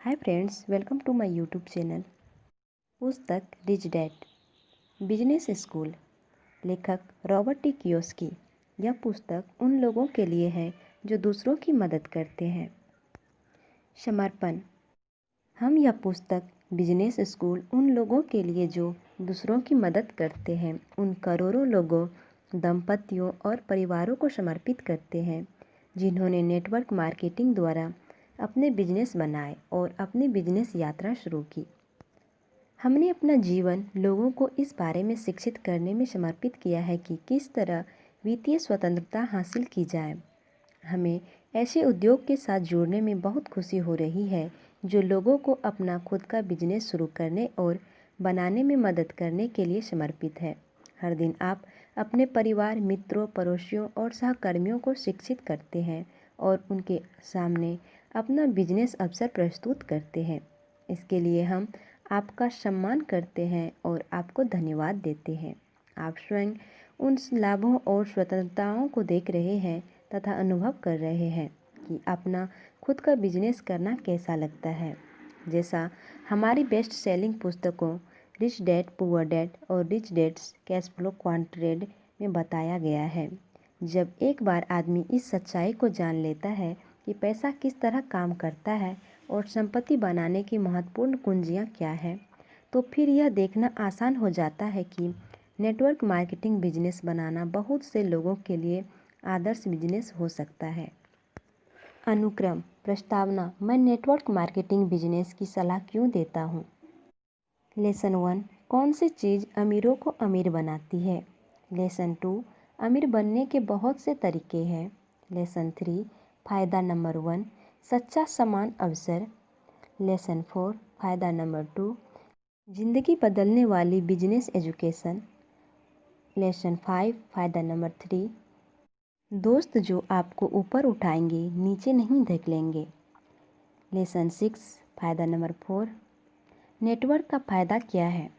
Hi friends, welcome to my YouTube channel. पुस्तक rich dad business school, लेखक Robert T Kiyosaki. यह पुस्तक उन लोगों के लिए है जो दूसरों की मदद करते हैं। समर्पण। हम यह पुस्तक बिजनेस स्कूल उन लोगों के लिए जो दूसरों की मदद करते हैं, उन करोड़ों लोगों, दंपतियों और परिवारों को समर्पित करते हैं जिन्होंने नेटवर्क मार्केटिंग द्वारा अपने बिजनेस बनाए और अपनी बिजनेस यात्रा शुरू की। हमने अपना जीवन लोगों को इस बारे में शिक्षित करने में समर्पित किया है कि किस तरह वित्तीय स्वतंत्रता हासिल की जाए। हमें ऐसे उद्योग के साथ जुड़ने में बहुत खुशी हो रही है जो लोगों को अपना खुद का बिजनेस शुरू करने और बनाने में मदद करने के लिए समर्पित है। हर दिन आप अपने परिवार, मित्रों, पड़ोसियों और सहकर्मियों को शिक्षित करते हैं और उनके सामने अपना बिजनेस अवसर प्रस्तुत करते हैं। इसके लिए हम आपका सम्मान करते हैं और आपको धन्यवाद देते हैं। आप स्वयं उन लाभों और स्वतंत्रताओं को देख रहे हैं तथा अनुभव कर रहे हैं कि अपना खुद का बिजनेस करना कैसा लगता है। जैसा हमारी बेस्ट सेलिंग पुस्तकों रिच डैड पुअर डैड और rich dad's cash flow quadrant में बताया गया है, जब एक बार आदमी इस सच्चाई को जान लेता है कि पैसा किस तरह काम करता है और संपत्ति बनाने की महत्वपूर्ण कुंजियाँ क्या हैं, तो फिर यह देखना आसान हो जाता है कि नेटवर्क मार्केटिंग बिजनेस बनाना बहुत से लोगों के लिए आदर्श बिजनेस हो सकता है। अनुक्रम प्रस्तावना। मैं नेटवर्क मार्केटिंग बिजनेस की सलाह क्यों देता हूँ। लेसन 1, कौन सी चीज़ अमीरों को अमीर बनाती है। लेसन 2, अमीर बनने के बहुत से तरीके हैं। लेसन 3, फ़ायदा नंबर 1, सच्चा समान अवसर। लेसन 4, फ़ायदा नंबर 2, जिंदगी बदलने वाली बिजनेस एजुकेशन। लेसन 5, फ़ायदा नंबर 3, दोस्त जो आपको ऊपर उठाएंगे, नीचे नहीं धकेलेंगे। लेसन 6, फ़ायदा नंबर 4, नेटवर्क का फ़ायदा क्या है।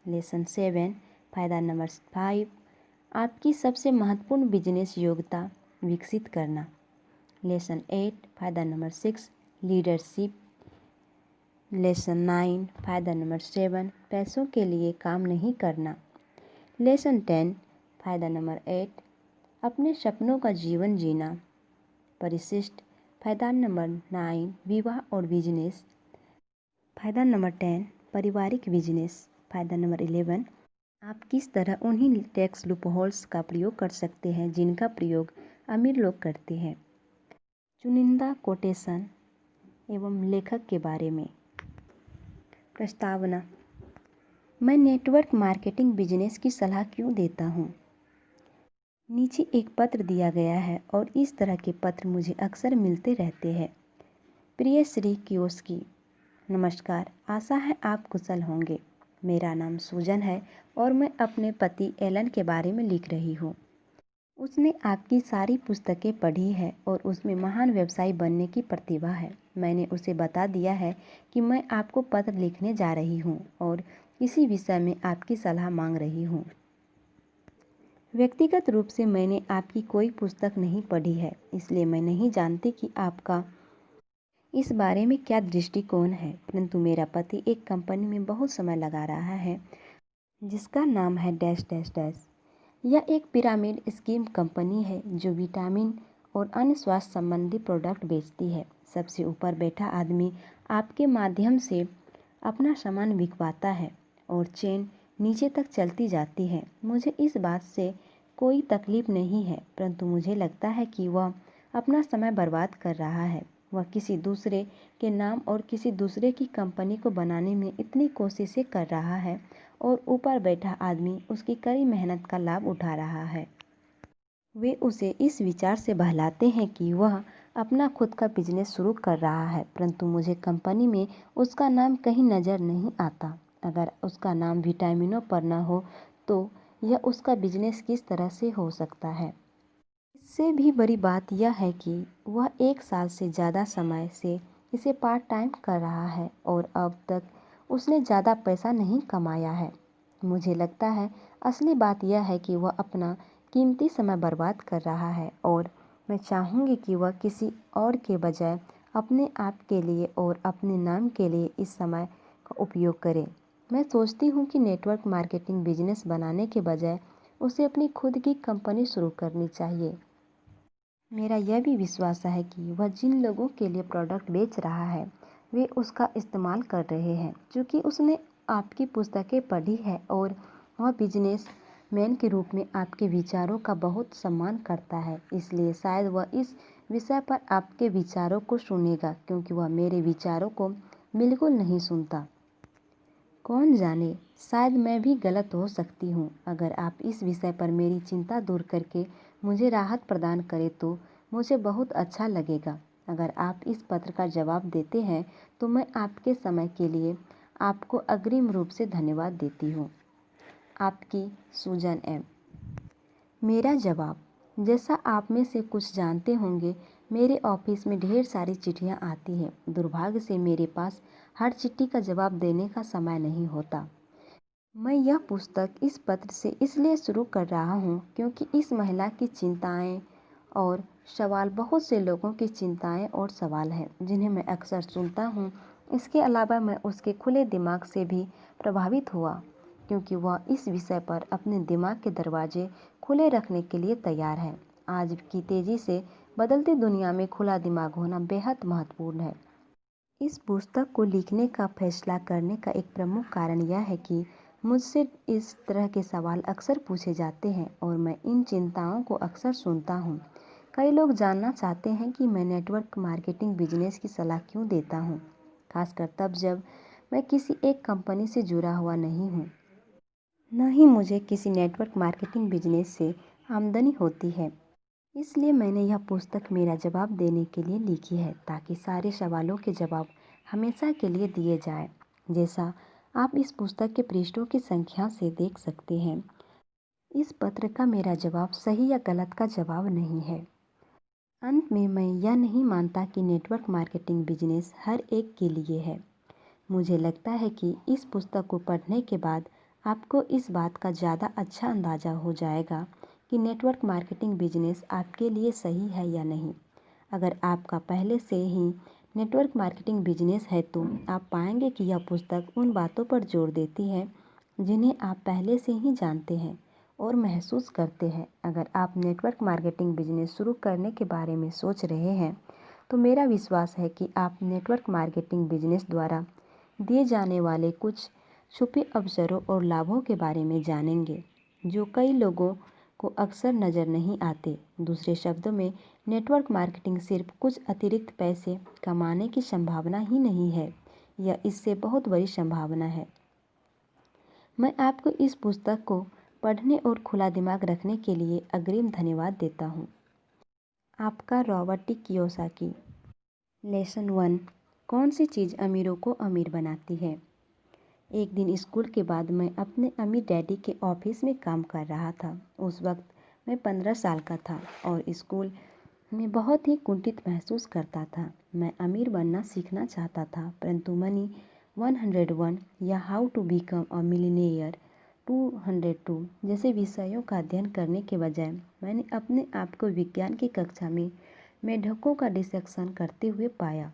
लेसन 7, फ़ायदा नंबर 5, आपकी सबसे महत्वपूर्ण बिजनेस योग्यता विकसित करना। लेसन 8, फ़ायदा नंबर 6, लीडरशिप। लेसन 9, फ़ायदा नंबर 7, पैसों के लिए काम नहीं करना। लेसन 10, फ़ायदा नंबर 8, अपने सपनों का जीवन जीना। परिशिष्ट। फ़ायदा नंबर 9, विवाह और बिजनेस। फ़ायदा नंबर 10, पारिवारिक बिजनेस। फ़ायदा नंबर 11, आप किस तरह उन्हीं टैक्स लूपहोल्स का प्रयोग कर सकते हैं जिनका प्रयोग अमीर लोग करते हैं। चुनिंदा कोटेशन एवं लेखक के बारे में। प्रस्तावना। मैं नेटवर्क मार्केटिंग बिजनेस की सलाह क्यों देता हूँ। नीचे एक पत्र दिया गया है और इस तरह के पत्र मुझे अक्सर मिलते रहते हैं। प्रिय श्री कियोसाकी, नमस्कार, आशा है आप कुशल होंगे। मेरा नाम सूजन है और मैं अपने पति एलन के बारे में लिख रही हूँ। उसने आपकी सारी पुस्तकें पढ़ी है और उसमें महान व्यवसायी बनने की प्रतिभा है। मैंने उसे बता दिया है कि मैं आपको पत्र लिखने जा रही हूँ और इसी विषय में आपकी सलाह मांग रही हूँ। व्यक्तिगत रूप से मैंने आपकी कोई पुस्तक नहीं पढ़ी है, इसलिए मैं नहीं जानती कि आपका इस बारे में क्या दृष्टिकोण है, परंतु मेरा पति एक कंपनी में बहुत समय लगा रहा है जिसका नाम है डैश डैश डैश। यह एक पिरामिड स्कीम कंपनी है जो विटामिन और अन्य स्वास्थ्य संबंधी प्रोडक्ट बेचती है। सबसे ऊपर बैठा आदमी आपके माध्यम से अपना सामान बिकवाता है और चेन नीचे तक चलती जाती है। मुझे इस बात से कोई तकलीफ नहीं है, परंतु मुझे लगता है कि वह अपना समय बर्बाद कर रहा है। वह किसी दूसरे के नाम और किसी दूसरे की कंपनी को बनाने में इतनी कोशिशें कर रहा है और ऊपर बैठा आदमी उसकी कड़ी मेहनत का लाभ उठा रहा है। वे उसे इस विचार से बहलाते हैं कि वह अपना खुद का बिजनेस शुरू कर रहा है, परंतु मुझे कंपनी में उसका नाम कहीं नज़र नहीं आता। अगर उसका नाम विटामिनों पर न हो तो यह उसका बिजनेस किस तरह से हो सकता है। इससे भी बड़ी बात यह है कि वह 1 साल से ज़्यादा समय से इसे पार्ट टाइम कर रहा है और अब तक उसने ज़्यादा पैसा नहीं कमाया है। मुझे लगता है असली बात यह है कि वह अपना कीमती समय बर्बाद कर रहा है और मैं चाहूँगी कि वह किसी और के बजाय अपने आप के लिए और अपने नाम के लिए इस समय का उपयोग करें। मैं सोचती हूँ कि नेटवर्क मार्केटिंग बिजनेस बनाने के बजाय उसे अपनी खुद की कंपनी शुरू करनी चाहिए। मेरा यह भी विश्वास है कि वह जिन लोगों के लिए प्रोडक्ट बेच रहा है वे उसका इस्तेमाल कर रहे हैं क्योंकि उसने आपकी पुस्तकें पढ़ी है और वह बिजनेस मैन के रूप में आपके विचारों का बहुत सम्मान करता है। इसलिए शायद वह इस विषय पर आपके विचारों को सुनेगा क्योंकि वह मेरे विचारों को बिल्कुल नहीं सुनता। कौन जाने, शायद मैं भी गलत हो सकती हूँ। अगर आप इस विषय पर मेरी चिंता दूर करके मुझे राहत प्रदान करें तो मुझे बहुत अच्छा लगेगा। अगर आप इस पत्र का जवाब देते हैं तो मैं आपके समय के लिए आपको अग्रिम रूप से धन्यवाद देती हूँ। आपकी सूजन एम। मेरा जवाब, जैसा आप में से कुछ जानते होंगे, मेरे ऑफिस में ढेर सारी चिट्ठियाँ आती हैं। दुर्भाग्य से मेरे पास हर चिट्ठी का जवाब देने का समय नहीं होता। मैं यह पुस्तक इस पत्र से इसलिए शुरू कर रहा हूँ क्योंकि इस महिला की चिंताएं और सवाल बहुत से लोगों की चिंताएं और सवाल हैं जिन्हें मैं अक्सर सुनता हूँ। इसके अलावा मैं उसके खुले दिमाग से भी प्रभावित हुआ क्योंकि वह इस विषय पर अपने दिमाग के दरवाजे खुले रखने के लिए तैयार है। आज की तेज़ी से बदलती दुनिया में खुला दिमाग होना बेहद महत्वपूर्ण है। इस पुस्तक को लिखने का फैसला करने का एक प्रमुख कारण यह है कि मुझसे इस तरह के सवाल अक्सर पूछे जाते हैं और मैं इन चिंताओं को अक्सर सुनता हूँ। कई लोग जानना चाहते हैं कि मैं नेटवर्क मार्केटिंग बिजनेस की सलाह क्यों देता हूँ, खासकर तब जब मैं किसी एक कंपनी से जुड़ा हुआ नहीं हूँ। न ही मुझे किसी नेटवर्क मार्केटिंग बिजनेस से आमदनी होती है। इसलिए मैंने यह पुस्तक मेरा जवाब देने के लिए लिखी है ताकि सारे सवालों के जवाब हमेशा के लिए दिए जाए। जैसा आप इस पुस्तक के पृष्ठों की संख्या से देख सकते हैं, इस पत्र का मेरा जवाब सही या गलत का जवाब नहीं है। अंत में मैं यह नहीं मानता कि नेटवर्क मार्केटिंग बिजनेस हर एक के लिए है। मुझे लगता है कि इस पुस्तक को पढ़ने के बाद आपको इस बात का ज़्यादा अच्छा अंदाज़ा हो जाएगा कि नेटवर्क मार्केटिंग बिजनेस आपके लिए सही है या नहीं। अगर आपका पहले से ही नेटवर्क मार्केटिंग बिजनेस है तो आप पाएंगे कि यह पुस्तक उन बातों पर जोर देती है जिन्हें आप पहले से ही जानते हैं और महसूस करते हैं। अगर आप नेटवर्क मार्केटिंग बिजनेस शुरू करने के बारे में सोच रहे हैं तो मेरा विश्वास है कि आप नेटवर्क मार्केटिंग बिजनेस द्वारा दिए जाने वाले कुछ छुपे अवसरों और लाभों के बारे में जानेंगे जो कई लोगों को अक्सर नज़र नहीं आते। दूसरे शब्दों में, नेटवर्क मार्केटिंग सिर्फ कुछ अतिरिक्त पैसे कमाने की संभावना ही नहीं है, यह इससे बहुत बड़ी संभावना है। मैं आपको इस पुस्तक को पढ़ने और खुला दिमाग रखने के लिए अग्रिम धन्यवाद देता हूँ। आपका रॉबर्ट टी कियोसाकी। लेसन 1। कौन सी चीज़ अमीरों को अमीर बनाती है? एक दिन स्कूल के बाद मैं अपने अमीर डैडी के ऑफिस में काम कर रहा था। उस वक्त मैं 15 साल का था और स्कूल में बहुत ही कुंठित महसूस करता था। मैं अमीर बनना सीखना चाहता था, परंतु मनी 101 या how to become a millionaire 202 जैसे विषयों का अध्ययन करने के बजाय मैंने अपने आप को विज्ञान की कक्षा में मेढकों का डिसेक्शन करते हुए पाया।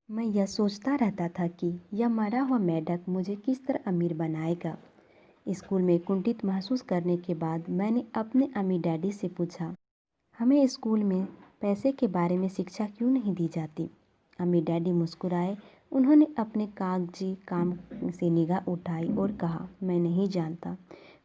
मैं यह सोचता रहता था कि यह मरा हुआ मेढक मुझे किस तरह अमीर बनाएगा। स्कूल में कुंठित महसूस करने के बाद मैंने अपने अमीर डैडी से पूछा, हमें स्कूल में पैसे के बारे में शिक्षा क्यों नहीं दी जाती? अमीर डैडी मुस्कुराए। उन्होंने अपने कागजी काम से निगाह उठाई और कहा, मैं नहीं जानता।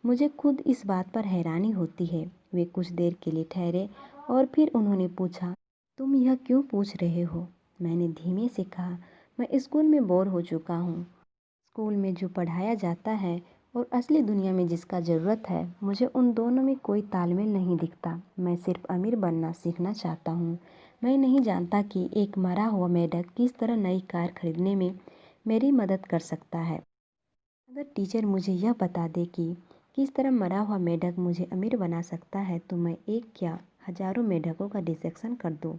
मुझे खुद इस बात पर हैरानी होती है। वे कुछ देर के लिए ठहरे और फिर उन्होंने पूछा, तुम यह क्यों पूछ रहे हो? मैंने धीमे से कहा, मैं स्कूल में बोर हो चुका हूँ। स्कूल में जो पढ़ाया जाता है और असली दुनिया में जिसका ज़रूरत है, मुझे उन दोनों में कोई तालमेल नहीं दिखता। मैं सिर्फ अमीर बनना सीखना चाहता हूँ। मैं नहीं जानता कि एक मरा हुआ मेढक किस तरह नई कार खरीदने में मेरी मदद कर सकता है। अगर टीचर मुझे यह बता दे कि किस तरह मरा हुआ मेढक मुझे अमीर बना सकता है तो मैं एक क्या हजारों मेढकों का डिसेक्शन कर दूँ।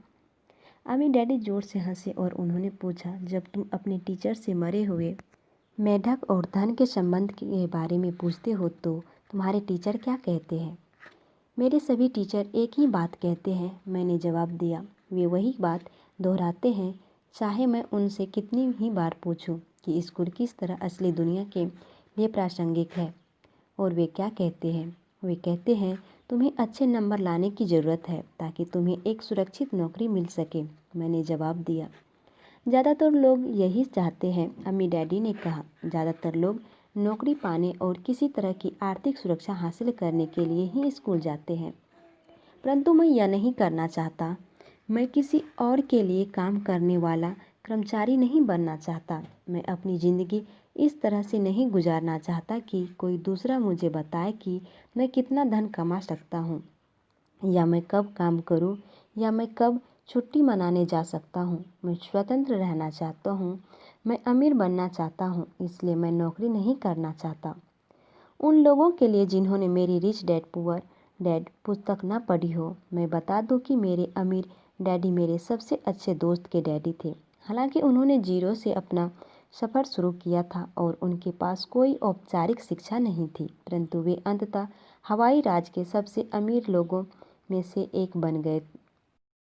अमीर डैडी जोर से हंसे और उन्होंने पूछा, जब तुम अपने टीचर से मरे हुए मेढक और धन के संबंध के बारे में पूछते हो तो तुम्हारे टीचर क्या कहते हैं? मेरे सभी टीचर एक ही बात कहते हैं, मैंने जवाब दिया। वे वही बात दोहराते हैं चाहे मैं उनसे कितनी ही बार पूछूं कि स्कूल किस तरह असली दुनिया के लिए प्रासंगिक है। और वे क्या कहते हैं? वे कहते हैं तुम्हें अच्छे नंबर लाने की ज़रूरत है ताकि तुम्हें एक सुरक्षित नौकरी मिल सके। मैंने जवाब दिया, ज़्यादातर लोग यही चाहते हैं। अम्मी डैडी ने कहा, ज़्यादातर लोग नौकरी पाने और किसी तरह की आर्थिक सुरक्षा हासिल करने के लिए ही स्कूल जाते हैं, परंतु मैं यह नहीं करना चाहता। मैं किसी और के लिए काम करने वाला कर्मचारी नहीं बनना चाहता। मैं अपनी ज़िंदगी इस तरह से नहीं गुजारना चाहता कि कोई दूसरा मुझे बताए कि मैं कितना धन कमा सकता हूँ, या मैं कब काम करूँ, या मैं कब छुट्टी मनाने जा सकता हूँ। मैं स्वतंत्र रहना चाहता हूँ। मैं अमीर बनना चाहता हूँ, इसलिए मैं नौकरी नहीं करना चाहता। उन लोगों के लिए जिन्होंने मेरी रिच डैड पुअर डैड पुस्तक ना पढ़ी हो, मैं बता दूं कि मेरे अमीर डैडी मेरे सबसे अच्छे दोस्त के डैडी थे। हालांकि उन्होंने जीरो से अपना सफ़र शुरू किया था और उनके पास कोई औपचारिक शिक्षा नहीं थी, परंतु वे अंततः हवाई राज के सबसे अमीर लोगों में से एक बन गए।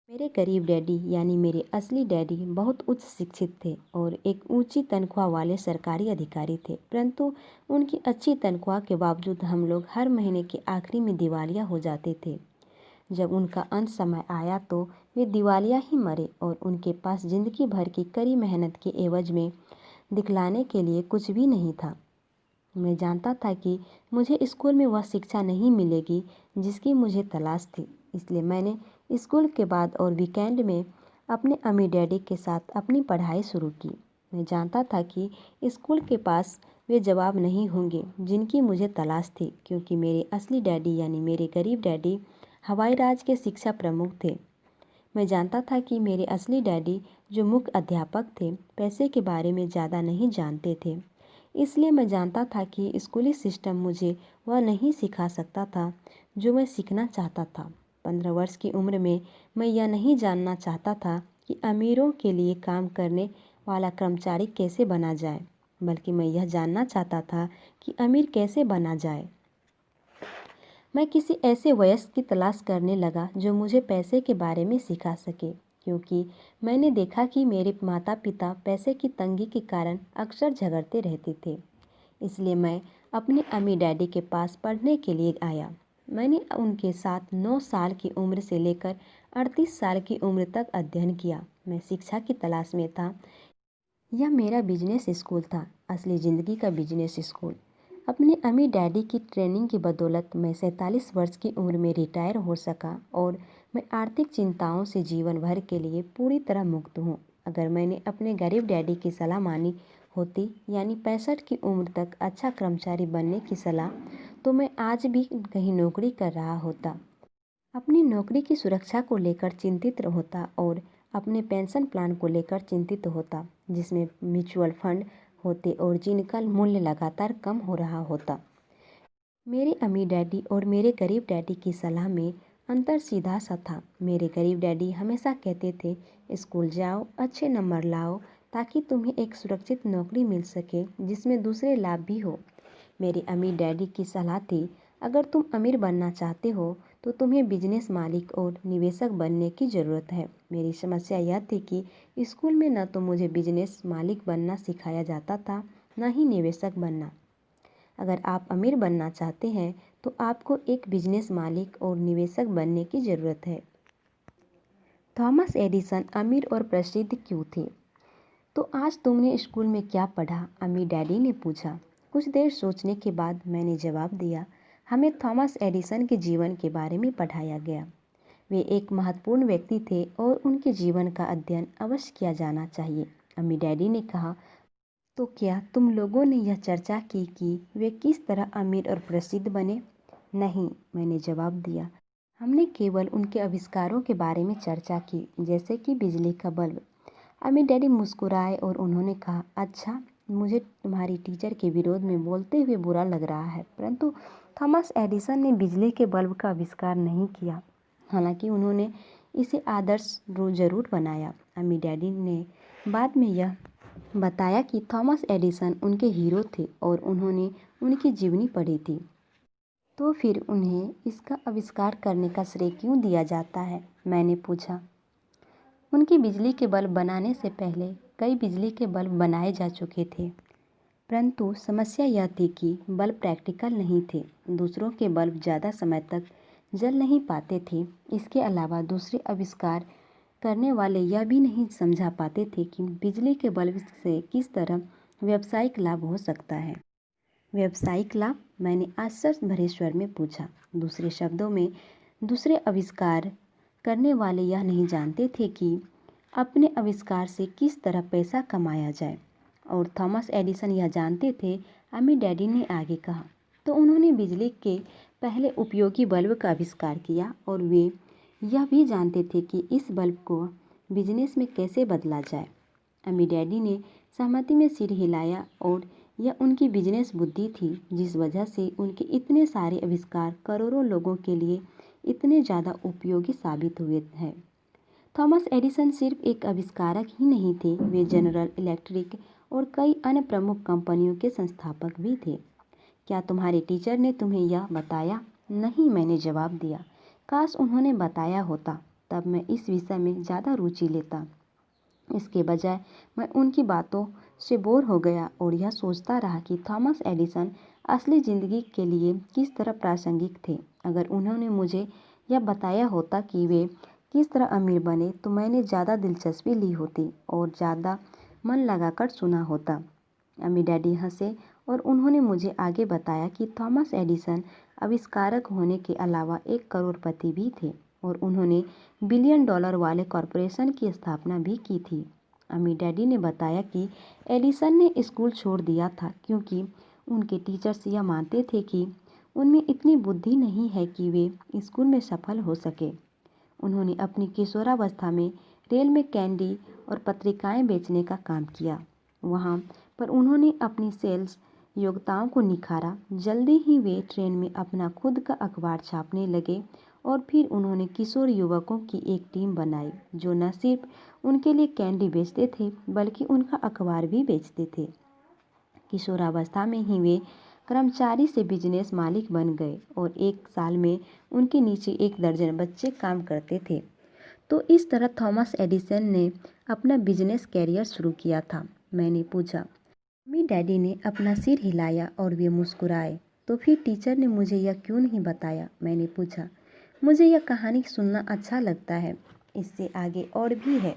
मेरे गरीब डैडी यानी मेरे असली डैडी बहुत उच्च शिक्षित थे और एक ऊंची तनख्वाह वाले सरकारी अधिकारी थे, परंतु उनकी अच्छी तनख्वाह के बावजूद हम लोग हर महीने के आखिरी में दिवालिया हो जाते थे। जब उनका अंत समय आया तो वे दिवालिया ही मरे और उनके पास जिंदगी भर की कड़ी मेहनत के एवज में दिखलाने के लिए कुछ भी नहीं था। मैं जानता था कि मुझे स्कूल में वह शिक्षा नहीं मिलेगी जिसकी मुझे तलाश थी, इसलिए मैंने स्कूल के बाद और वीकेंड में अपने अम्मी डैडी के साथ अपनी पढ़ाई शुरू की। मैं जानता था कि स्कूल के पास वे जवाब नहीं होंगे जिनकी मुझे तलाश थी, क्योंकि मेरे असली डैडी यानी मेरे गरीब डैडी हवाई राज के शिक्षा प्रमुख थे। मैं जानता था कि मेरे असली डैडी जो मुख्य अध्यापक थे, पैसे के बारे में ज़्यादा नहीं जानते थे। इसलिए मैं जानता था कि स्कूली सिस्टम मुझे वह नहीं सिखा सकता था जो मैं सीखना चाहता था। 15 वर्ष की उम्र में मैं यह नहीं जानना चाहता था कि अमीरों के लिए काम करने वाला कर्मचारी कैसे बना जाए, बल्कि मैं यह जानना चाहता था कि अमीर कैसे बना जाए। मैं किसी ऐसे वयस्क की तलाश करने लगा जो मुझे पैसे के बारे में सिखा सके, क्योंकि मैंने देखा कि मेरे माता पिता पैसे की तंगी के कारण अक्सर झगड़ते रहते थे। इसलिए मैं अपने अम्मी डैडी के पास पढ़ने के लिए आया। मैंने उनके साथ 9 साल की उम्र से लेकर 38 साल की उम्र तक अध्ययन किया। मैं शिक्षा की तलाश में था। यह मेरा बिजनेस स्कूल था, असली ज़िंदगी का बिजनेस स्कूल। अपने अम्मी डैडी की ट्रेनिंग की बदौलत मैं 47 वर्ष की उम्र में रिटायर हो सका और मैं आर्थिक चिंताओं से जीवन भर के लिए पूरी तरह मुक्त हूँ। अगर मैंने अपने गरीब डैडी की सलाह मानी होती, यानी 65 की उम्र तक अच्छा कर्मचारी बनने की सलाह, तो मैं आज भी कहीं नौकरी कर रहा होता, अपनी नौकरी की सुरक्षा को लेकर चिंतित होता और अपने पेंशन प्लान को लेकर चिंतित होता, जिसमें म्यूचुअल फंड होते और जिनका मूल्य लगातार कम हो रहा होता। मेरे अम्मी डैडी और मेरे गरीब डैडी की सलाह में अंतर सीधा सा था। मेरे गरीब डैडी हमेशा कहते थे, स्कूल जाओ, अच्छे नंबर लाओ, ताकि तुम्हें एक सुरक्षित नौकरी मिल सके जिसमें दूसरे लाभ भी हो। मेरे अम्मी डैडी की सलाह थी, अगर तुम अमीर बनना चाहते हो तो तुम्हें बिजनेस मालिक और निवेशक बनने की ज़रूरत है। मेरी समस्या यह थी कि स्कूल में न तो मुझे बिजनेस मालिक बनना सिखाया जाता था, न ही निवेशक बनना। अगर आप अमीर बनना चाहते हैं तो आपको एक बिजनेस मालिक और निवेशक बनने की ज़रूरत है। थॉमस एडिसन अमीर और प्रसिद्ध क्यों थे? तो आज तुमने स्कूल में क्या पढ़ा? अम्मी डैडी ने पूछा। कुछ देर सोचने के बाद मैंने जवाब दिया, हमें थॉमस एडिसन के जीवन के बारे में पढ़ाया गया। वे एक महत्वपूर्ण व्यक्ति थे और उनके जीवन का अध्ययन अवश्य किया जाना चाहिए। अम्मी डैडी ने कहा, तो क्या तुम लोगों ने यह चर्चा की कि वे किस तरह अमीर और प्रसिद्ध बने? नहीं, मैंने जवाब दिया। हमने केवल उनके आविष्कारों के बारे में चर्चा की, जैसे कि बिजली का बल्ब। अम्मी डैडी मुस्कुराए और उन्होंने कहा, अच्छा, मुझे तुम्हारी टीचर के विरोध में बोलते हुए बुरा लग रहा है, परंतु थॉमस एडिसन ने बिजली के बल्ब का आविष्कार नहीं किया, हालांकि उन्होंने इसे आदर्श जरूर बनाया। अम्मी डैडी ने बाद में यह बताया कि थॉमस एडिसन उनके हीरो थे और उन्होंने उनकी जीवनी पढ़ी थी। तो फिर उन्हें इसका आविष्कार करने का श्रेय क्यों दिया जाता है? मैंने पूछा। उनकी बिजली के बल्ब बनाने से पहले कई बिजली के बल्ब बनाए जा चुके थे, परंतु समस्या यह थी कि बल्ब प्रैक्टिकल नहीं थे। दूसरों के बल्ब ज़्यादा समय तक जल नहीं पाते थे। इसके अलावा दूसरे आविष्कार करने वाले यह भी नहीं समझा पाते थे कि बिजली के बल्ब से किस तरह व्यावसायिक लाभ हो सकता है। व्यावसायिक लाभ? मैंने आश्चर्य भरे स्वर में पूछा। दूसरे शब्दों में, दूसरे आविष्कार करने वाले यह नहीं जानते थे कि अपने आविष्कार से किस तरह पैसा कमाया जाए, और थॉमस एडिसन यह जानते थे। अम्मी डैडी ने आगे कहा, तो उन्होंने बिजली के पहले उपयोगी बल्ब का आविष्कार किया, और वे यह भी जानते थे कि इस बल्ब को बिजनेस में कैसे बदला जाए। अम्मी डैडी ने सहमति में सिर हिलाया, और यह उनकी बिजनेस बुद्धि थी जिस वजह से उनके इतने सारे आविष्कार करोड़ों लोगों के लिए इतने ज़्यादा उपयोगी साबित हुए हैं। थॉमस एडिसन सिर्फ एक आविष्कारक ही नहीं थे, वे जनरल इलेक्ट्रिक और कई अन्य प्रमुख कंपनियों के संस्थापक भी थे। क्या तुम्हारे टीचर ने तुम्हें यह बताया? नहीं, मैंने जवाब दिया। काश उन्होंने बताया होता, तब मैं इस विषय में ज़्यादा रुचि लेता। इसके बजाय मैं उनकी बातों से बोर हो गया और यह सोचता रहा कि थॉमस एडिसन असली ज़िंदगी के लिए किस तरह प्रासंगिक थे। अगर उन्होंने मुझे यह बताया होता कि वे किस तरह अमीर बने, तो मैंने ज़्यादा दिलचस्पी ली होती और ज़्यादा मन लगाकर सुना होता। अम्मी डैडी हंसे और उन्होंने मुझे आगे बताया कि थॉमस एडिसन आविष्कारक होने के अलावा एक करोड़पति भी थे, और उन्होंने $1 बिलियन वाले कॉरपोरेशन की स्थापना भी की थी। अम्मी डैडी ने बताया कि एडिसन ने स्कूल छोड़ दिया था क्योंकि उनके टीचर्स यह मानते थे कि उनमें इतनी बुद्धि नहीं है कि वे स्कूल में सफल हो सके। उन्होंने अपनी किशोरावस्था में रेल में कैंडी और पत्रिकाएं बेचने का काम किया। वहाँ पर उन्होंने अपनी सेल्स योग्यताओं को निखारा। जल्दी ही वे ट्रेन में अपना खुद का अखबार छापने लगे, और फिर उन्होंने किशोर युवकों की एक टीम बनाई जो न सिर्फ उनके लिए कैंडी बेचते थे बल्कि उनका अखबार भी बेचते थे। किशोरावस्था में ही वे कर्मचारी से बिजनेस मालिक बन गए, और एक साल में उनके नीचे 1 दर्जन बच्चे काम करते थे। तो इस तरह थॉमस एडिसन ने अपना बिजनेस कैरियर शुरू किया था। मैंने पूछा। मम्मी डैडी ने अपना सिर हिलाया और वे मुस्कुराए। तो फिर टीचर ने मुझे यह क्यों नहीं बताया? मैंने पूछा। मुझे यह कहानी सुनना अच्छा लगता है, इससे आगे और भी है।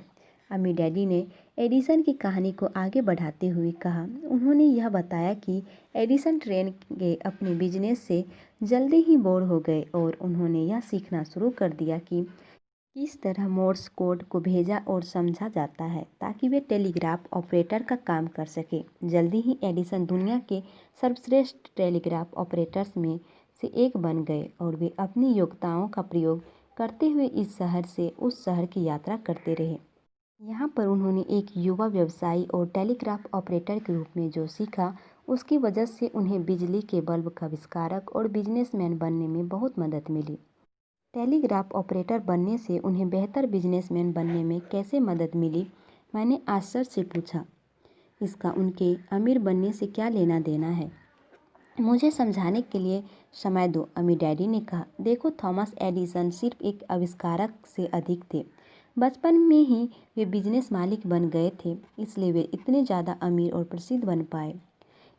अम्मी डैडी ने एडिसन की कहानी को आगे बढ़ाते हुए कहा। उन्होंने यह बताया कि एडिसन ट्रेन के अपने बिजनेस से जल्दी ही बोर हो गए, और उन्होंने यह सीखना शुरू कर दिया कि किस तरह मोर्स कोड को भेजा और समझा जाता है ताकि वे टेलीग्राफ ऑपरेटर का काम कर सके। जल्दी ही एडिसन दुनिया के सर्वश्रेष्ठ टेलीग्राफ ऑपरेटर्स में से एक बन गए, और वे अपनी योग्यताओं का प्रयोग करते हुए इस शहर से उस शहर की यात्रा करते रहे। यहाँ पर उन्होंने एक युवा व्यवसायी और टेलीग्राफ ऑपरेटर के रूप में जो सीखा, उसकी वजह से उन्हें बिजली के बल्ब का आविष्कारक और बिजनेसमैन बनने में बहुत मदद मिली। टेलीग्राफ ऑपरेटर बनने से उन्हें बेहतर बिजनेसमैन बनने में कैसे मदद मिली? मैंने आश्चर्य से पूछा। इसका उनके अमीर बनने से क्या लेना देना है? मुझे समझाने के लिए समय दो, अम्मी डैडी ने कहा। देखो, थॉमस एडिसन सिर्फ एक आविष्कारक से अधिक थे। बचपन में ही वे बिजनेस मालिक बन गए थे, इसलिए वे इतने ज़्यादा अमीर और प्रसिद्ध बन पाए।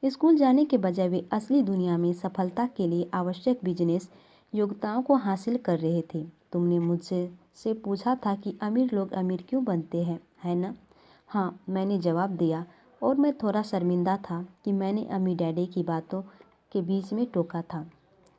स्कूल जाने के बजाय वे असली दुनिया में सफलता के लिए आवश्यक बिजनेस योग्यताओं को हासिल कर रहे थे। तुमने मुझसे से पूछा था कि अमीर लोग अमीर क्यों बनते हैं, है ना? हाँ, मैंने जवाब दिया, और मैं थोड़ा शर्मिंदा था कि मैंने अम्मी डैडी की बातों के बीच में टोका था।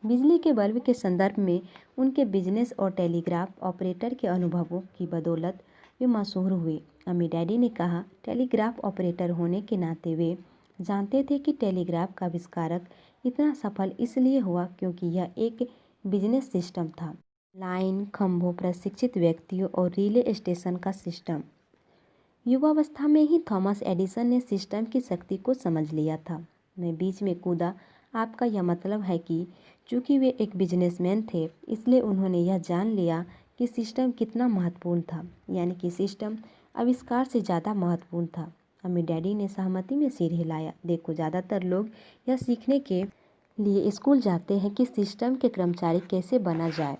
बिजली के बल्ब के संदर्भ में उनके बिजनेस और टेलीग्राफ ऑपरेटर के अनुभवों की बदौलत वे मशहूर हुए। अम्मी डैडी ने कहा, टेलीग्राफ ऑपरेटर होने के नाते वे जानते थे कि टेलीग्राफ का आविष्कारक इतना सफल इसलिए हुआ क्योंकि यह एक बिजनेस सिस्टम था। लाइन, खंभों, प्रशिक्षित व्यक्तियों और रिले स्टेशन का सिस्टम। युवावस्था में ही थॉमस एडिसन ने सिस्टम की शक्ति को समझ लिया था। मैं बीच में कूदा। आपका यह मतलब है कि चूंकि वे एक बिजनेसमैन थे, इसलिए उन्होंने यह जान लिया कि सिस्टम कितना महत्वपूर्ण था, यानी कि सिस्टम आविष्कार से ज़्यादा महत्वपूर्ण था। अम्मी डैडी ने सहमति में सिर हिलाया। देखो, ज़्यादातर लोग यह सीखने के लिए स्कूल जाते हैं कि सिस्टम के कर्मचारी कैसे बना जाए।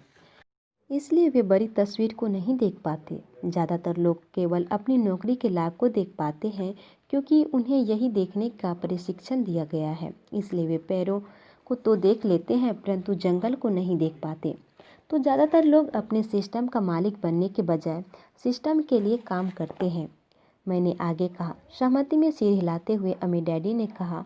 इसलिए वे बड़ी तस्वीर को नहीं देख पाते। ज़्यादातर लोग केवल अपनी नौकरी के लाभ को देख पाते हैं क्योंकि उन्हें यही देखने का प्रशिक्षण दिया गया है। इसलिए वे पेड़ों को तो देख लेते हैं परंतु जंगल को नहीं देख पाते। तो ज़्यादातर लोग अपने सिस्टम का मालिक बनने के बजाय सिस्टम के लिए काम करते हैं। मैंने आगे कहा। सहमति में सिर हिलाते हुए अम्मी डैडी ने कहा,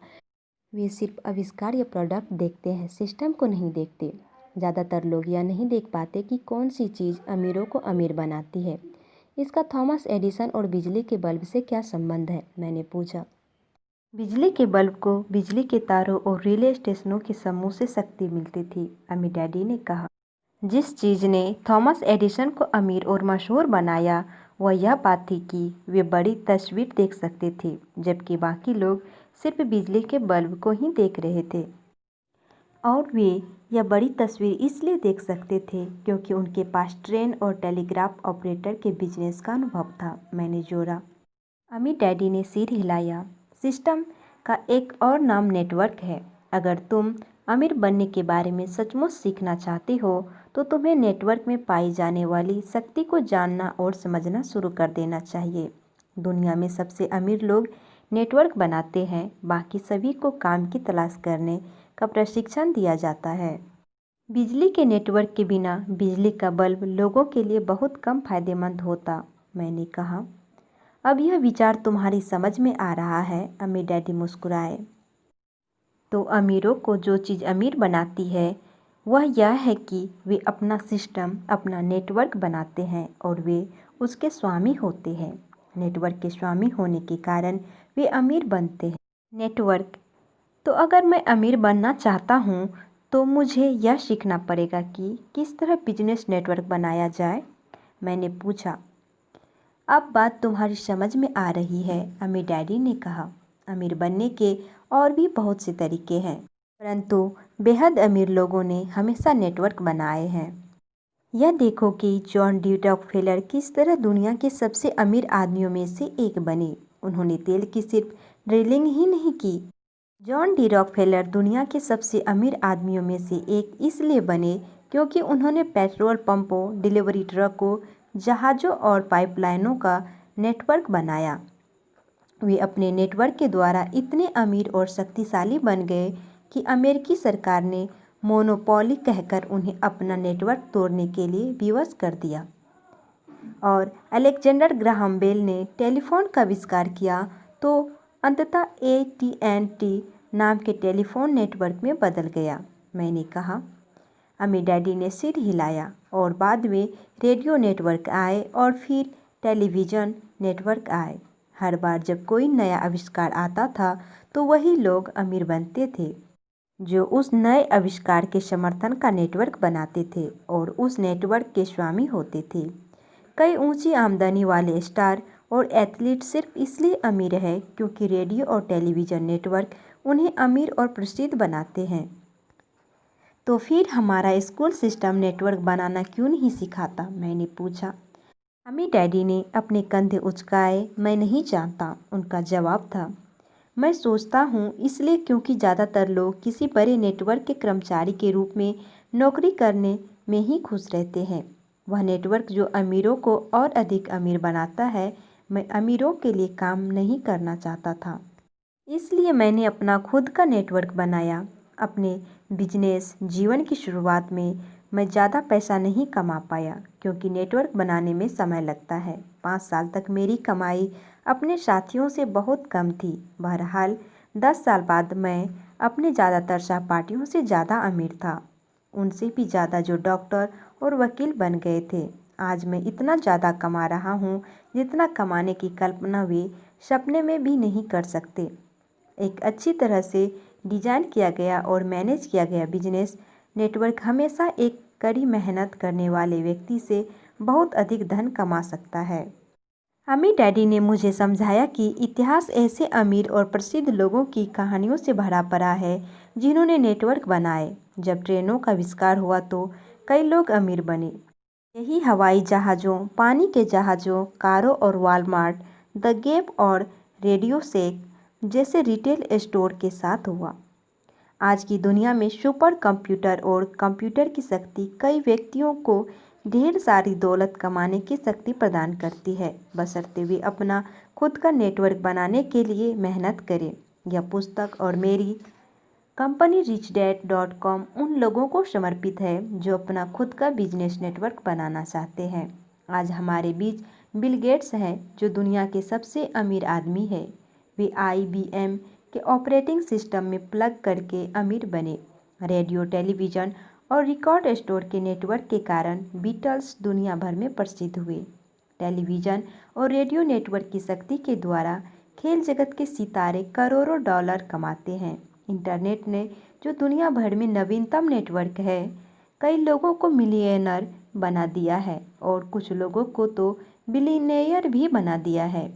वे सिर्फ आविष्कार या प्रोडक्ट देखते हैं, सिस्टम को नहीं देखते। ज़्यादातर लोग यह नहीं देख पाते कि कौन सी चीज़ अमीरों को अमीर बनाती है। इसका थॉमस एडिसन और बिजली के बल्ब से क्या संबंध है? मैंने पूछा। बिजली के बल्ब को बिजली के तारों और रिले स्टेशनों के समूह से शक्ति मिलती थी, अम्मी डैडी ने कहा। जिस चीज़ ने थॉमस एडिसन को अमीर और मशहूर बनाया वह यह बात थी कि वे बड़ी तस्वीर देख सकते थे, जबकि बाकी लोग सिर्फ बिजली के बल्ब को ही देख रहे थे। और वे यह बड़ी तस्वीर इसलिए देख सकते थे क्योंकि उनके पास ट्रेन और टेलीग्राफ ऑपरेटर के बिजनेस का अनुभव था, मैंने जोड़ा। अम्मी डैडी ने सिर हिलाया। सिस्टम का एक और नाम नेटवर्क है। अगर तुम अमीर बनने के बारे में सचमुच सीखना चाहते हो तो तुम्हें नेटवर्क में पाई जाने वाली शक्ति को जानना और समझना शुरू कर देना चाहिए। दुनिया में सबसे अमीर लोग नेटवर्क बनाते हैं, बाकी सभी को काम की तलाश करने का प्रशिक्षण दिया जाता है। बिजली के नेटवर्क के बिना बिजली का बल्ब लोगों के लिए बहुत कम फायदेमंद होता, मैंने कहा। अब यह विचार तुम्हारी समझ में आ रहा है, अम्मी डैडी मुस्कुराए। तो अमीरों को जो चीज़ अमीर बनाती है वह यह है कि वे अपना सिस्टम, अपना नेटवर्क बनाते हैं और वे उसके स्वामी होते हैं। नेटवर्क के स्वामी होने के कारण वे अमीर बनते हैं। नेटवर्क। तो अगर मैं अमीर बनना चाहता हूँ तो मुझे यह सीखना पड़ेगा कि किस तरह बिजनेस नेटवर्क बनाया जाए, मैंने पूछा। अब बात तुम्हारी समझ में आ रही है, अम्मी डैडी ने कहा। अमीर बनने के और भी बहुत से तरीके हैं, परंतु बेहद अमीर लोगों ने हमेशा नेटवर्क बनाए हैं। यह देखो कि जॉन डी रॉकफेलर किस तरह दुनिया के सबसे अमीर आदमियों में से एक बने। उन्होंने तेल की सिर्फ ड्रिलिंग ही नहीं की। जॉन डी रॉकफेलर दुनिया के सबसे अमीर आदमियों में से एक इसलिए बने क्योंकि उन्होंने पेट्रोल पंपों, डिलीवरी ट्रकों, जहाज़ों और पाइपलाइनों का नेटवर्क बनाया। वे अपने नेटवर्क के द्वारा इतने अमीर और शक्तिशाली बन गए कि अमेरिकी सरकार ने मोनोपोली कहकर उन्हें अपना नेटवर्क तोड़ने के लिए विवश कर दिया। और अलेक्जेंडर ग्राहम बेल ने टेलीफोन का आविष्कार किया तो अंततः AT&T नाम के टेलीफोन नेटवर्क में बदल गया, मैंने कहा। अम्मी डैडी ने सिर हिलाया। और बाद में रेडियो नेटवर्क आए और फिर टेलीविज़न नेटवर्क आए। हर बार जब कोई नया आविष्कार आता था तो वही लोग अमीर बनते थे जो उस नए आविष्कार के समर्थन का नेटवर्क बनाते थे और उस नेटवर्क के स्वामी होते थे। कई ऊंची आमदनी वाले स्टार और एथलीट सिर्फ इसलिए अमीर है क्योंकि रेडियो और टेलीविज़न नेटवर्क उन्हें अमीर और प्रसिद्ध बनाते हैं। तो फिर हमारा स्कूल सिस्टम नेटवर्क बनाना क्यों नहीं सिखाता, मैंने पूछा। अम्मी डैडी ने अपने कंधे उचकाए। मैं नहीं जानता, उनका जवाब था। मैं सोचता हूँ इसलिए क्योंकि ज़्यादातर लोग किसी बड़े नेटवर्क के कर्मचारी के रूप में नौकरी करने में ही खुश रहते हैं। वह नेटवर्क जो अमीरों को और अधिक अमीर बनाता है। मैं अमीरों के लिए काम नहीं करना चाहता था, इसलिए मैंने अपना खुद का नेटवर्क बनाया। अपने बिजनेस जीवन की शुरुआत में मैं ज़्यादा पैसा नहीं कमा पाया क्योंकि नेटवर्क बनाने में समय लगता है। 5 साल तक मेरी कमाई अपने साथियों से बहुत कम थी। बहरहाल 10 साल बाद मैं अपने ज़्यादातर सहपाठियों से ज़्यादा अमीर था, उनसे भी ज़्यादा जो डॉक्टर और वकील बन गए थे। आज मैं इतना ज़्यादा कमा रहा हूँ जितना कमाने की कल्पना वे सपने में भी नहीं कर सकते। एक अच्छी तरह से डिज़ाइन किया गया और मैनेज किया गया बिजनेस नेटवर्क हमेशा एक कड़ी मेहनत करने वाले व्यक्ति से बहुत अधिक धन कमा सकता है। अम्मी डैडी ने मुझे समझाया कि इतिहास ऐसे अमीर और प्रसिद्ध लोगों की कहानियों से भरा पड़ा है जिन्होंने नेटवर्क बनाए। जब ट्रेनों का आविष्कार हुआ तो कई लोग अमीर बने। यही हवाई जहाज़ों, पानी के जहाज़ों, कारों और वॉलमार्ट, द गैप और रेडियो शेक जैसे रिटेल स्टोर के साथ हुआ। आज की दुनिया में सुपर कंप्यूटर और कंप्यूटर की शक्ति कई व्यक्तियों को ढेर सारी दौलत कमाने की शक्ति प्रदान करती है, बशर्ते वे अपना खुद का नेटवर्क बनाने के लिए मेहनत करें। यह पुस्तक और मेरी कंपनी richdad.com उन लोगों को समर्पित है जो अपना खुद का बिजनेस नेटवर्क बनाना चाहते हैं। आज हमारे बीच बिल गेट्स हैं, जो दुनिया के सबसे अमीर आदमी है। वे IBM के ऑपरेटिंग सिस्टम में प्लग करके अमीर बने। रेडियो, टेलीविज़न और रिकॉर्ड स्टोर के नेटवर्क के कारण बीटल्स दुनिया भर में प्रसिद्ध हुए। टेलीविज़न और रेडियो नेटवर्क की शक्ति के द्वारा खेल जगत के सितारे करोड़ों डॉलर कमाते हैं। इंटरनेट ने, जो दुनिया भर में नवीनतम नेटवर्क है, कई लोगों को मिलियनर बना दिया है और कुछ लोगों को तो बिलियनेयर भी बना दिया है।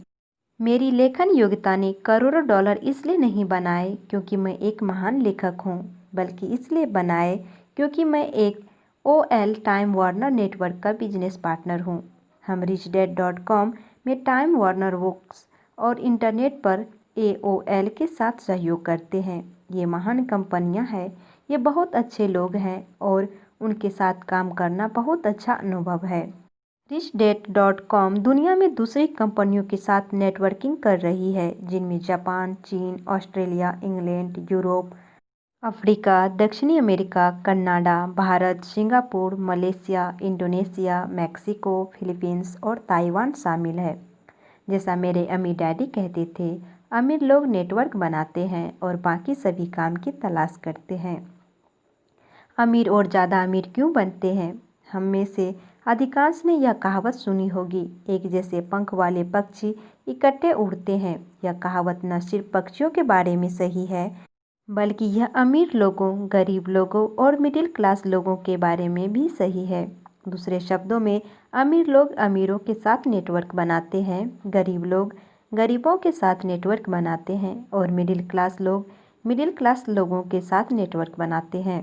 मेरी लेखन योग्यता ने करोड़ों डॉलर इसलिए नहीं बनाए क्योंकि मैं एक महान लेखक हूँ, बल्कि इसलिए बनाए क्योंकि मैं एक OL टाइम वार्नर नेटवर्क का बिजनेस पार्टनर हूँ। हम richdad.com में टाइम वार्नर वर्क्स और इंटरनेट पर AOL के साथ सहयोग करते हैं। ये महान कंपनियां हैं, ये बहुत अच्छे लोग हैं और उनके साथ काम करना बहुत अच्छा अनुभव है। richdad.com दुनिया में दूसरी कंपनियों के साथ नेटवर्किंग कर रही है, जिनमें जापान, चीन, ऑस्ट्रेलिया, इंग्लैंड, यूरोप, अफ्रीका, दक्षिणी America, Canada, Bharat, Singapore, Malaysia, Indonesia, Mexico, Philippines और ताइवान शामिल है। जैसा मेरे अम्मी डैडी कहते थे, अमीर लोग नेटवर्क बनाते हैं और बाकी सभी काम की तलाश करते हैं। अमीर और ज़्यादा अमीर क्यों बनते हैं? हम में से अधिकांश ने यह कहावत सुनी होगी, एक जैसे पंख वाले पक्षी इकट्ठे उड़ते हैं। यह कहावत न सिर्फ पक्षियों के बारे में सही है, बल्कि यह अमीर लोगों, गरीब लोगों और मिडिल क्लास लोगों के बारे में भी सही है। दूसरे शब्दों में, अमीर लोग अमीरों के साथ नेटवर्क बनाते हैं, गरीब लोग गरीबों के साथ नेटवर्क बनाते हैं और मिडिल क्लास लोग मिडिल क्लास लोगों के साथ नेटवर्क बनाते हैं।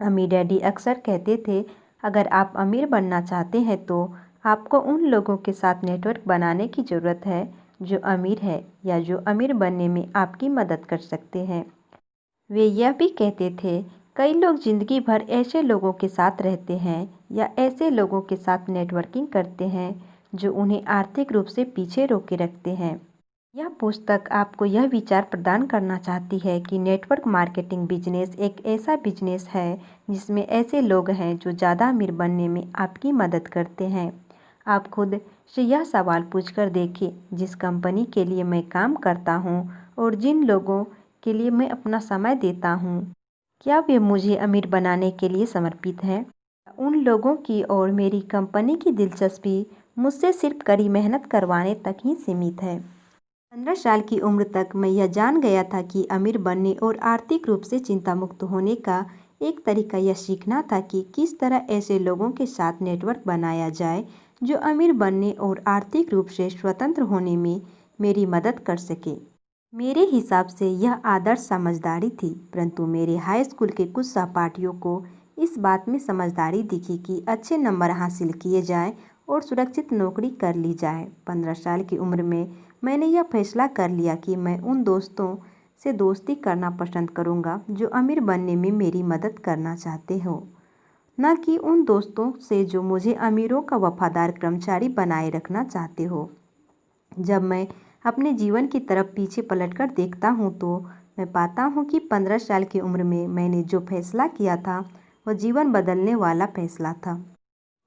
अम्मी डैडी अक्सर कहते थे, अगर आप अमीर बनना चाहते हैं तो आपको उन लोगों के साथ नेटवर्क बनाने की ज़रूरत है जो अमीर है या जो अमीर बनने में आपकी मदद कर सकते हैं। वे यह भी कहते थे, कई लोग जिंदगी भर ऐसे लोगों के साथ रहते हैं या ऐसे लोगों के साथ नेटवर्किंग करते हैं जो उन्हें आर्थिक रूप से पीछे रोके रखते हैं। यह पुस्तक आपको यह विचार प्रदान करना चाहती है कि नेटवर्क मार्केटिंग बिजनेस एक ऐसा बिजनेस है जिसमें ऐसे लोग हैं जो ज़्यादा अमीर बनने में आपकी मदद करते हैं। आप खुद से यह सवाल पूछकर देखें, जिस कंपनी के लिए मैं काम करता हूँ और जिन लोगों के लिए मैं अपना समय देता हूँ, क्या वे मुझे अमीर बनाने के लिए समर्पित हैं? उन लोगों की और मेरी कंपनी की दिलचस्पी मुझसे सिर्फ कड़ी मेहनत करवाने तक ही सीमित है। 15 साल की उम्र तक मैं यह जान गया था कि अमीर बनने और आर्थिक रूप से चिंता मुक्त होने का एक तरीका यह सीखना था कि किस तरह ऐसे लोगों के साथ नेटवर्क बनाया जाए जो अमीर बनने और आर्थिक रूप से स्वतंत्र होने में मेरी मदद कर सके। मेरे हिसाब से यह आदर्श समझदारी थी, परंतु मेरे हाई स्कूल के कुछ सहपाठियों को इस बात में समझदारी दिखी कि अच्छे नंबर हासिल किए जाएं और सुरक्षित नौकरी कर ली जाए। 15 साल की उम्र में मैंने यह फैसला कर लिया कि मैं उन दोस्तों से दोस्ती करना पसंद करूंगा जो अमीर बनने में मेरी मदद करना चाहते हो, न कि उन दोस्तों से जो मुझे अमीरों का वफादार कर्मचारी बनाए रखना चाहते हो। जब मैं अपने जीवन की तरफ पीछे पलटकर देखता हूँ तो मैं पाता हूँ कि 15 साल की उम्र में मैंने जो फैसला किया था वह जीवन बदलने वाला फैसला था।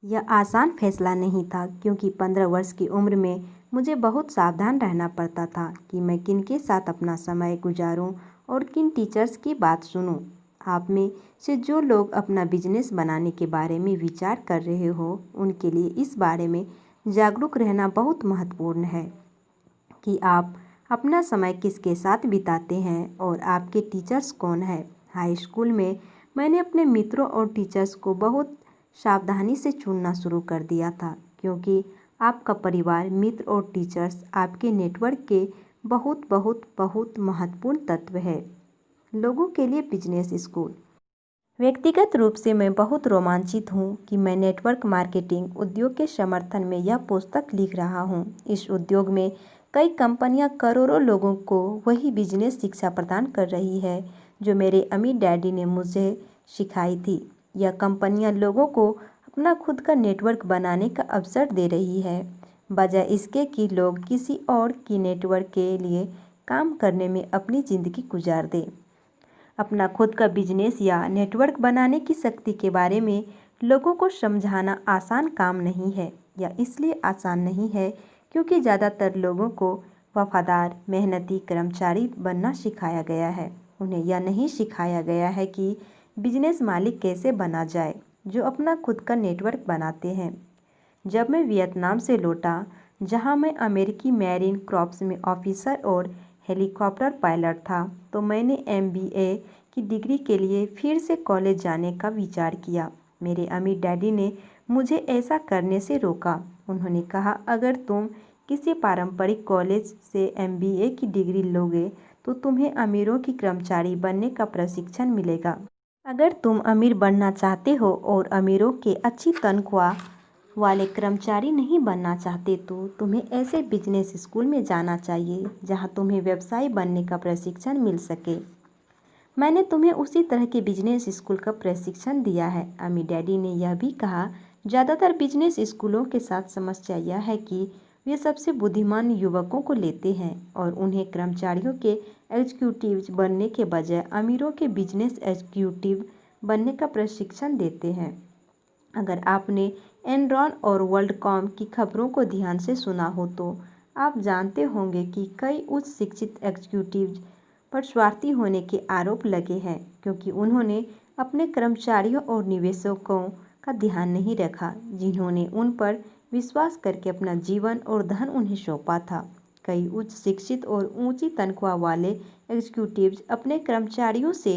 यह आसान फैसला नहीं था, क्योंकि 15 वर्ष की उम्र में मुझे बहुत सावधान रहना पड़ता था कि मैं किन के साथ अपना समय गुजारूं और किन टीचर्स की बात सुनूं। आप में से जो लोग अपना बिजनेस बनाने के बारे में विचार कर रहे हो, उनके लिए इस बारे में जागरूक रहना बहुत महत्वपूर्ण है कि आप अपना समय किसके साथ बिताते हैं और आपके टीचर्स कौन है। हाई स्कूल में मैंने अपने मित्रों और टीचर्स को बहुत सावधानी से चुनना शुरू कर दिया था, क्योंकि आपका परिवार, मित्र और टीचर्स आपके नेटवर्क के बहुत बहुत बहुत महत्वपूर्ण तत्व है। लोगों के लिए बिजनेस स्कूल। व्यक्तिगत रूप से मैं बहुत रोमांचित हूँ कि मैं नेटवर्क मार्केटिंग उद्योग के समर्थन में यह पुस्तक लिख रहा हूँ। इस उद्योग में कई कंपनियां करोड़ों लोगों को वही बिजनेस शिक्षा प्रदान कर रही है जो मेरे अम्मी डैडी ने मुझे सिखाई थी। यह कंपनियां लोगों को अपना खुद का नेटवर्क बनाने का अवसर दे रही है, बजाय इसके कि लोग किसी और की नेटवर्क के लिए काम करने में अपनी ज़िंदगी गुजार दें। अपना खुद का बिजनेस या नेटवर्क बनाने की शक्ति के बारे में लोगों को समझाना आसान काम नहीं है, या इसलिए आसान नहीं है क्योंकि ज़्यादातर लोगों को वफादार, मेहनती कर्मचारी बनना सिखाया गया है। उन्हें यह नहीं सिखाया गया है कि बिजनेस मालिक कैसे बना जाए जो अपना खुद का नेटवर्क बनाते हैं। जब मैं वियतनाम से लौटा, जहां मैं अमेरिकी मैरीन कॉर्प्स में ऑफिसर और हेलीकॉप्टर पायलट था, तो मैंने MBA की डिग्री के लिए फिर से कॉलेज जाने का विचार किया। मेरे अमीर डैडी ने मुझे ऐसा करने से रोका। उन्होंने कहा, अगर तुम किसी पारंपरिक कॉलेज से MBA की डिग्री लोगे तो तुम्हें अमीरों की कर्मचारी बनने का प्रशिक्षण मिलेगा। अगर तुम अमीर बनना चाहते हो और अमीरों के अच्छी तनख्वाह वाले कर्मचारी नहीं बनना चाहते तो तुम्हें ऐसे बिजनेस स्कूल में जाना चाहिए जहां तुम्हें व्यवसायी बनने का प्रशिक्षण मिल सके। मैंने तुम्हें उसी तरह के बिजनेस स्कूल का प्रशिक्षण दिया है। अमीर डैडी ने यह भी कहा, ज़्यादातर बिजनेस स्कूलों के साथ समस्या यह है कि वे सबसे बुद्धिमान युवकों को लेते हैं और उन्हें कर्मचारियों के एग्जीक्यूटिव बनने के बजाय अमीरों के बिजनेस एग्जीक्यूटिव बनने का प्रशिक्षण देते हैं। अगर आपने एनरॉन और वर्ल्डकॉम की खबरों को ध्यान से सुना हो तो आप जानते होंगे कि कई उच्च शिक्षित एग्जीक्यूटिव पर स्वार्थी होने के आरोप लगे हैं क्योंकि उन्होंने अपने कर्मचारियों और निवेशकों का ध्यान नहीं रखा, जिन्होंने उन पर विश्वास करके अपना जीवन और धन उन्हें सौंपा था। कई उच्च शिक्षित और ऊंची तनख्वाह वाले एग्जीक्यूटिव्स अपने कर्मचारियों से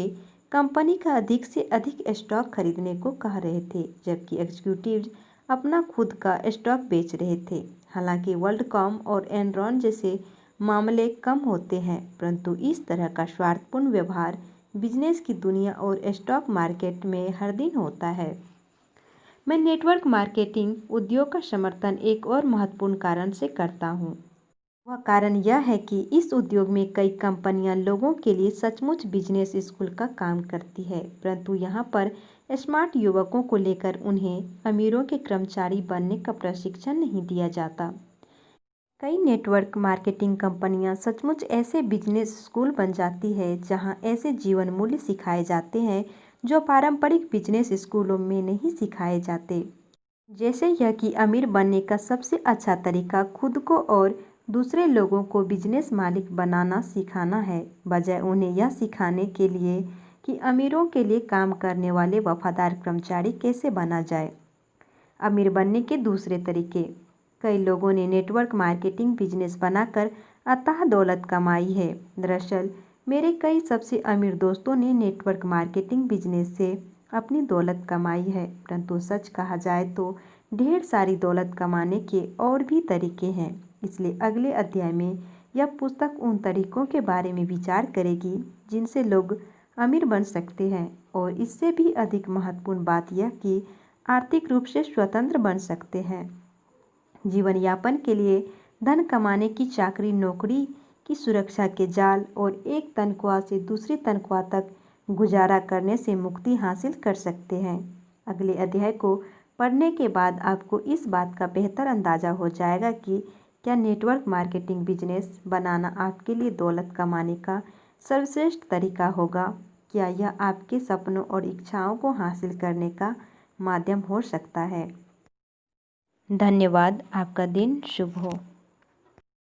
कंपनी का अधिक से अधिक स्टॉक खरीदने को कह रहे थे, जबकि एग्जीक्यूटिव्स अपना खुद का स्टॉक बेच रहे थे। हालांकि वर्ल्डकॉम और एनरॉन जैसे मामले कम होते हैं, परंतु इस तरह का स्वार्थपूर्ण व्यवहार बिजनेस की दुनिया और स्टॉक मार्केट में हर दिन होता है। मैं नेटवर्क मार्केटिंग उद्योग का समर्थन एक और महत्वपूर्ण कारण से करता हूँ। वह कारण यह है कि इस उद्योग में कई कंपनियां लोगों के लिए सचमुच बिजनेस स्कूल का काम करती है, परंतु यहाँ पर स्मार्ट युवकों को लेकर उन्हें अमीरों के कर्मचारी बनने का प्रशिक्षण नहीं दिया जाता। कई नेटवर्क मार्केटिंग कंपनियां सचमुच ऐसे बिजनेस स्कूल बन जाती है जहां ऐसे जीवन मूल्य सिखाए जाते हैं जो पारंपरिक बिजनेस स्कूलों में नहीं सिखाए जाते। जैसे यह कि अमीर बनने का सबसे अच्छा तरीका खुद को और दूसरे लोगों को बिजनेस मालिक बनाना सिखाना है, बजाय उन्हें यह सिखाने के लिए कि अमीरों के लिए काम करने वाले वफादार कर्मचारी कैसे बना जाए। अमीर बनने के दूसरे तरीके। कई लोगों ने नेटवर्क मार्केटिंग बिजनेस बनाकर अथाह दौलत कमाई है। दरअसल मेरे कई सबसे अमीर दोस्तों ने नेटवर्क मार्केटिंग बिजनेस से अपनी दौलत कमाई है, परंतु सच कहा जाए तो ढेर सारी दौलत कमाने के और भी तरीके हैं। इसलिए अगले अध्याय में यह पुस्तक उन तरीकों के बारे में विचार करेगी जिनसे लोग अमीर बन सकते हैं, और इससे भी अधिक महत्वपूर्ण बात यह कि आर्थिक रूप से स्वतंत्र बन सकते हैं। जीवन यापन के लिए धन कमाने की चाकरी, नौकरी की सुरक्षा के जाल और एक तनख्वाह से दूसरी तनख्वाह तक गुजारा करने से मुक्ति हासिल कर सकते हैं। अगले अध्याय को पढ़ने के बाद आपको इस बात का बेहतर अंदाजा हो जाएगा कि क्या नेटवर्क मार्केटिंग बिजनेस बनाना आपके लिए दौलत कमाने का सर्वश्रेष्ठ तरीका होगा। क्या यह आपके सपनों और इच्छाओं को हासिल करने का माध्यम हो सकता है। धन्यवाद। आपका दिन शुभ हो।